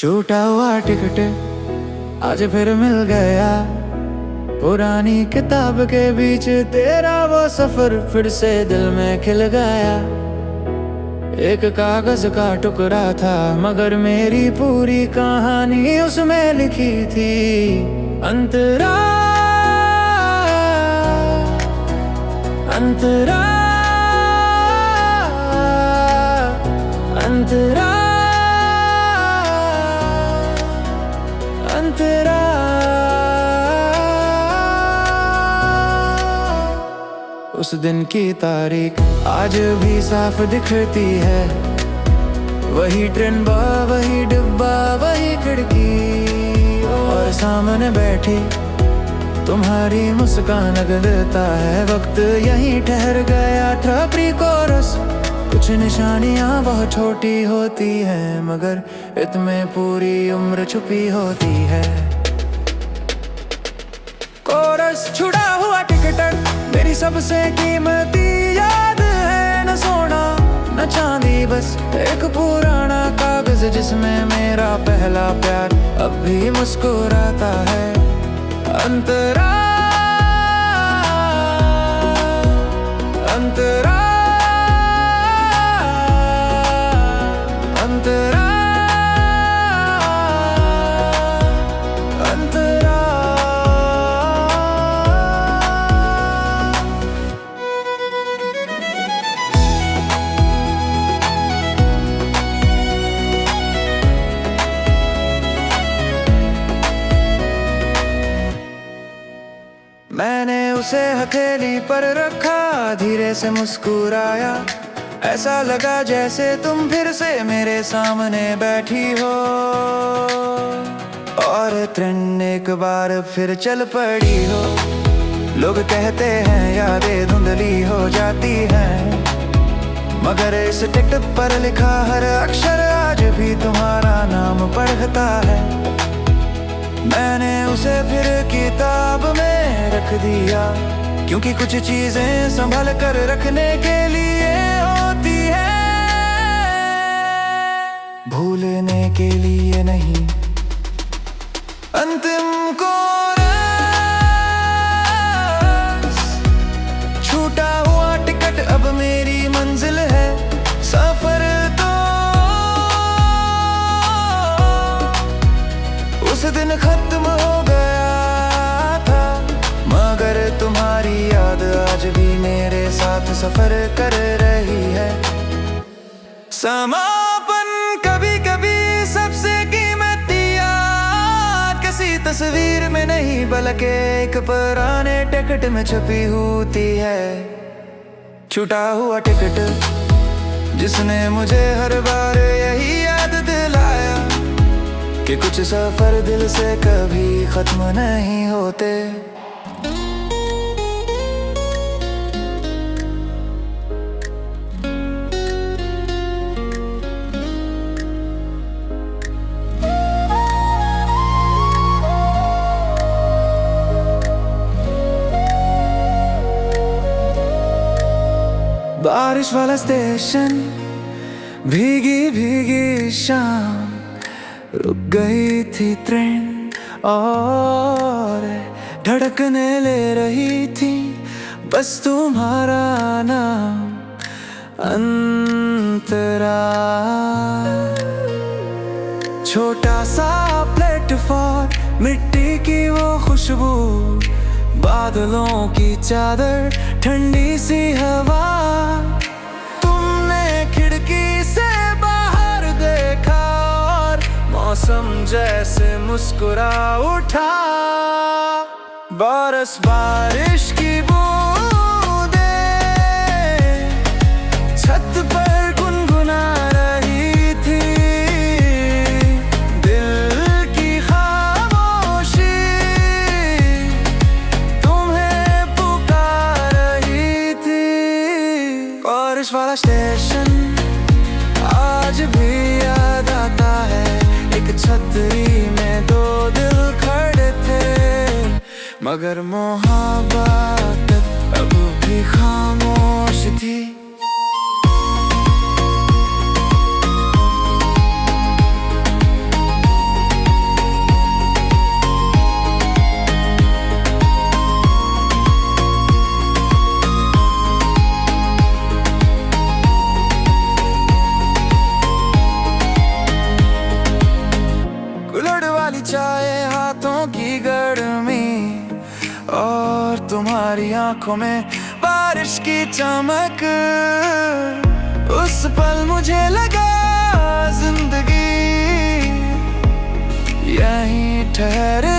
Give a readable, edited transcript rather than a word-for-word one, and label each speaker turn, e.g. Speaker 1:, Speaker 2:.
Speaker 1: छूटा हुआ टिकट आज फिर मिल गया, पुरानी किताब के बीच तेरा वो सफर फिर से दिल में खिल गया। एक कागज का टुकड़ा था मगर मेरी पूरी कहानी उसमें लिखी थी। अंतरा अंतरा अंतरा अंतरा। उस दिन की तारीख आज भी साफ दिखती है, वही ट्रेन वही डिब्बा वही खिड़की और सामने बैठी तुम्हारी मुस्कान अगलता है। वक्त यहीं ठहर गया था प्री कोरस। कुछ निशानियां बहुत छोटी होती हैं मगर इतने पूरी उम्र छुपी होती है। कोरस छुड़ा हुआ टिकट मेरी सबसे कीमती याद है, न सोना न चांदी बस एक पुराना कागज जिसमें मेरा पहला प्यार अब भी मुस्कुराता है। अंतरा अंतरा अंतरा अंतरा। मैंने उसे हथेली पर रखा, धीरे से मुस्कुराया, ऐसा लगा जैसे तुम फिर से मेरे सामने बैठी हो। और ट्रेन एक बार फिर चल पड़ी हो। लोग कहते हैं यादें धुंधली हो जाती हैं, मगर इस टिकट पर लिखा हर अक्षर आज भी तुम्हारा नाम पढ़ता है। मैंने उसे फिर किताब में रख दिया, क्योंकि कुछ चीजें संभल कर रखने के लिए होती है, भूलने के लिए नहीं। अंतिम कोरस छूटा हुआ टिकट अब मेरी मंजिल है। सफर तो उस दिन खत्म हो गया था, मगर तुम्हारी याद आज भी मेरे साथ सफर कर रही है। समापन कभी कभी सबसे कीमती याद किसी तस्वीर में नहीं बल्कि एक पुराने टिकट में छुपी होती है। छूटा हुआ टिकट जिसने मुझे हर बार यही याद दिलाया कि कुछ सफर दिल से कभी खत्म नहीं होते। बारिश वाला स्टेशन, भीगी भीगी शाम, रुक गई थी ट्रेन और धड़कने ले रही थी बस तुम्हारा नाम। अंतरा छोटा सा प्लेटफॉर्म, मिट्टी की वो खुशबू, बादलों की चादर, ठंडी सी हवा। तुमने खिड़की से बाहर देखा और मौसम जैसे मुस्कुरा उठा। बरस बारिश की बूंदें छत पर गुनगुना रही थी, दिल की खामोशी तुम्हें पुकार रही थी। बारिश वाला स्टेशन आज भी याद आता है, एक छतरी में दो दिल खड़े थे, मगर मोहब्बत अब भी खामोश थी। गुड़ वाली चाय, हाथों की गर्मी और तुम्हारी आंखों में बारिश की चमक। उस पल मुझे लगा जिंदगी यहीं ठहर